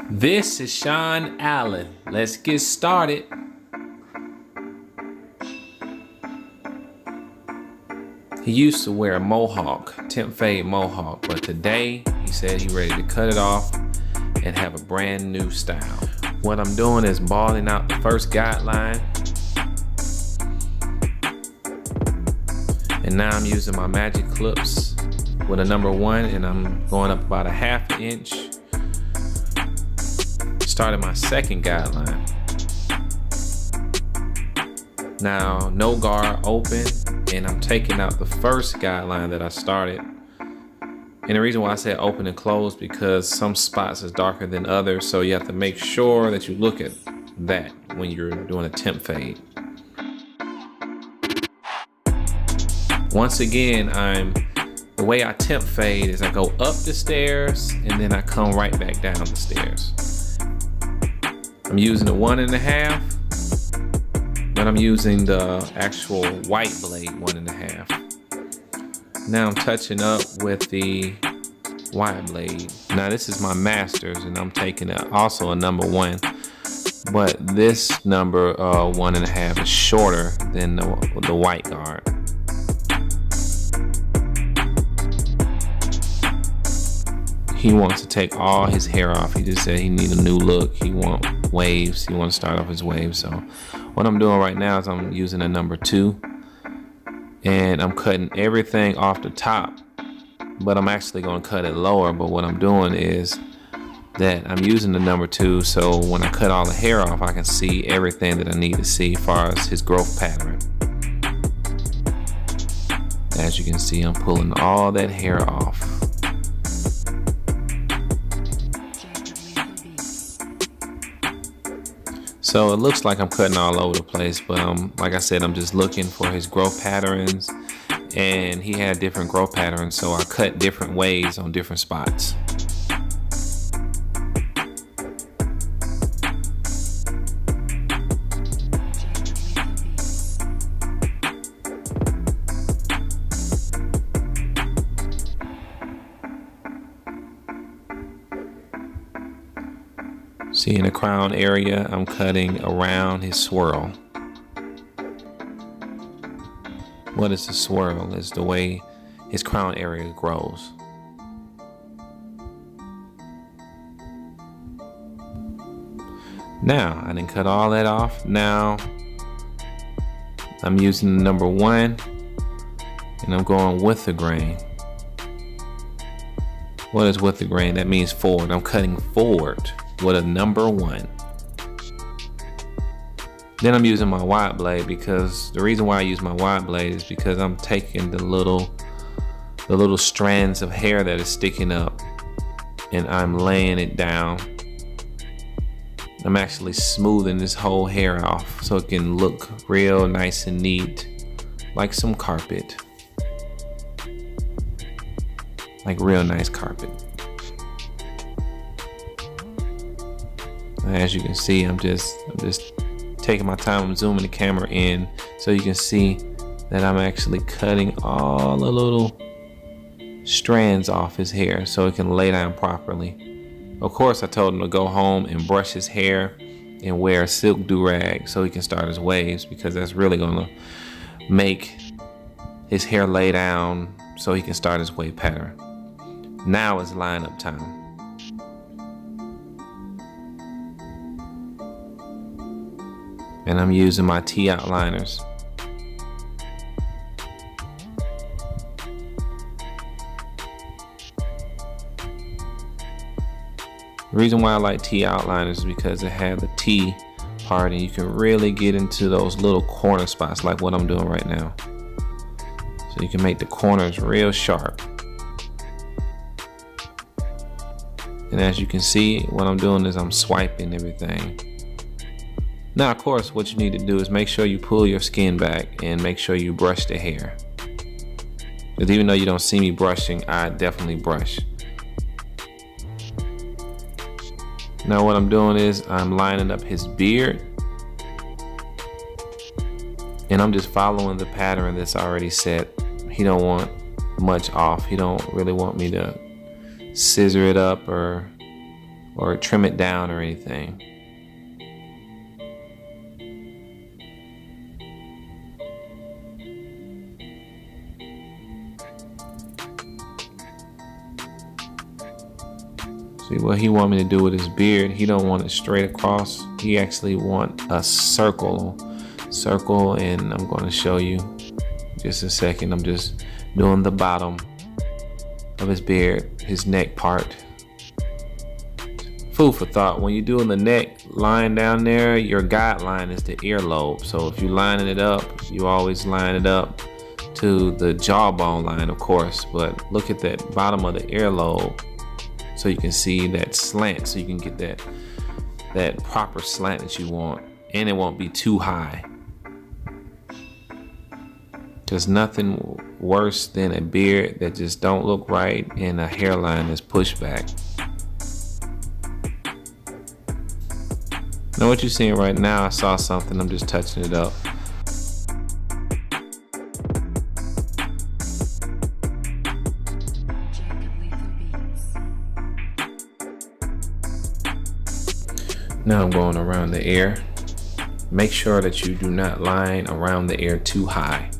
This is Sean Allen. Let's get started. He used to wear a mohawk, TEMP FADE mohawk, but today he said he's ready to cut it off and have a brand new style. What I'm doing is balling out the first guideline. And now I'm using my magic clips with a number 1, and I'm going up about a ½ inch. Started my second guideline. Now, no guard open, and I'm taking out the first guideline that I started. And the reason why I said open and close, because some spots is darker than others, so you have to make sure that you look at that when you're doing a TEMP fade. Once again, the way I TEMP fade is I go up the stairs and then I come right back down the stairs. I'm using the 1.5, but I'm using the actual white blade 1.5. Now I'm touching up with the wide blade. Now this is my masters, and I'm taking also a number 1, but this number 1.5 is shorter than the white guard. He wants to take all his hair off. He just said he needs a new look. He wants waves. He wants to start off his waves. So what I'm doing right now is I'm using a number 2, and I'm cutting everything off the top, but I'm actually going to cut it lower. But what I'm doing is that I'm using the number 2, so when I cut all the hair off, I can see everything that I need to see as far as his growth pattern. As you can see, I'm pulling all that hair off. So it looks like I'm cutting all over the place, but like I said, I'm just looking for his growth patterns, and he had different growth patterns, so I cut different ways on different spots. See, in the crown area, I'm cutting around his swirl. What is the swirl? It's the way his crown area grows. Now, I didn't cut all that off. Now, I'm using the number 1, and I'm going with the grain. What is with the grain? That means forward. I'm cutting forward with a number 1. Then I'm using my wide blade, because the reason why I use my wide blade is because I'm taking the little strands of hair that is sticking up, and I'm laying it down. I'm actually smoothing this whole hair off so it can look real nice and neat, like some carpet, like real nice carpet. As you can see, I'm just taking my time. I'm zooming the camera in so you can see that I'm actually cutting all the little strands off his hair so it can lay down properly. Of course, I told him to go home and brush his hair and wear a silk do-rag so he can start his waves, because that's really gonna make his hair lay down so he can start his wave pattern. Now it's line-up time. And I'm using my T outliners. The reason why I like T outliners is because it has the T part, and you can really get into those little corner spots like what I'm doing right now. So you can make the corners real sharp. And as you can see, what I'm doing is I'm swiping everything. Now, of course, what you need to do is make sure you pull your skin back and make sure you brush the hair. Because even though you don't see me brushing, I definitely brush. Now what I'm doing is I'm lining up his beard, and I'm just following the pattern that's already set. He don't want much off. He don't really want me to scissor it up or or trim it down or anything. See what he want me to do with his beard. He don't want it straight across. He actually want a circle, and I'm going to show you just a second. I'm just doing the bottom of his beard, his neck part. Food for thought. When you're doing the neck line down there, your guideline is the earlobe. So if you're lining it up, you always line it up to the jawbone line, of course. But look at that bottom of the earlobe, so you can see that slant, so you can get that proper slant that you want, and it won't be too high. There's nothing worse than a beard that just don't look right and a hairline that's pushed back. Now what you're seeing right now, I saw something, I'm just touching it up. Now I'm going around the ear. Make sure that you do not line around the ear too high.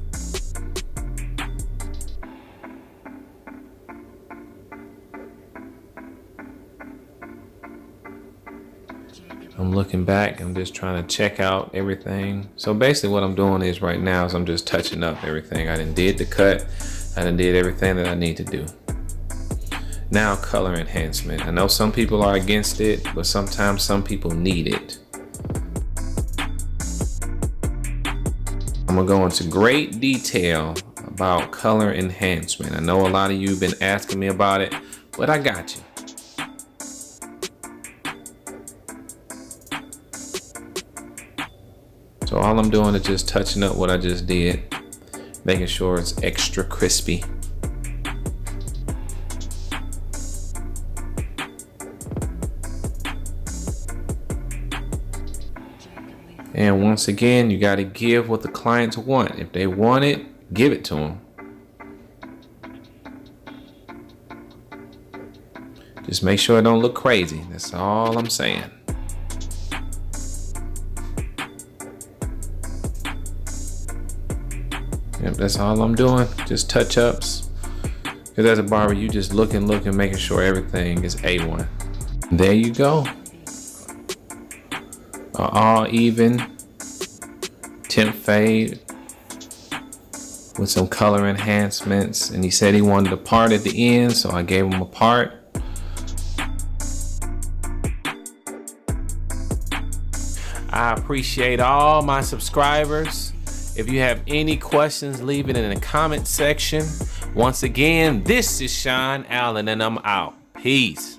I'm looking back, I'm just trying to check out everything. So basically what I'm doing is right now is I'm just touching up everything. I done did the cut, I done did everything that I need to do. Now color enhancement. I know some people are against it, but sometimes some people need it. I'm gonna go into great detail about color enhancement. I know a lot of you have been asking me about it, but I got you. So all I'm doing is just touching up what I just did, making sure it's extra crispy. And once again, you got to give what the clients want. If they want it, give it to them. Just make sure it don't look crazy. That's all I'm saying. Yep, that's all I'm doing. Just touch ups. Because as a barber, you just looking, making sure everything is A1. There you go. All even TEMP fade with some color enhancements, and he said he wanted a part at the end, so I gave him a part. I appreciate all my subscribers. If you have any questions, leave it in the comment section. Once again, this is Sean Allen, and I'm out. Peace.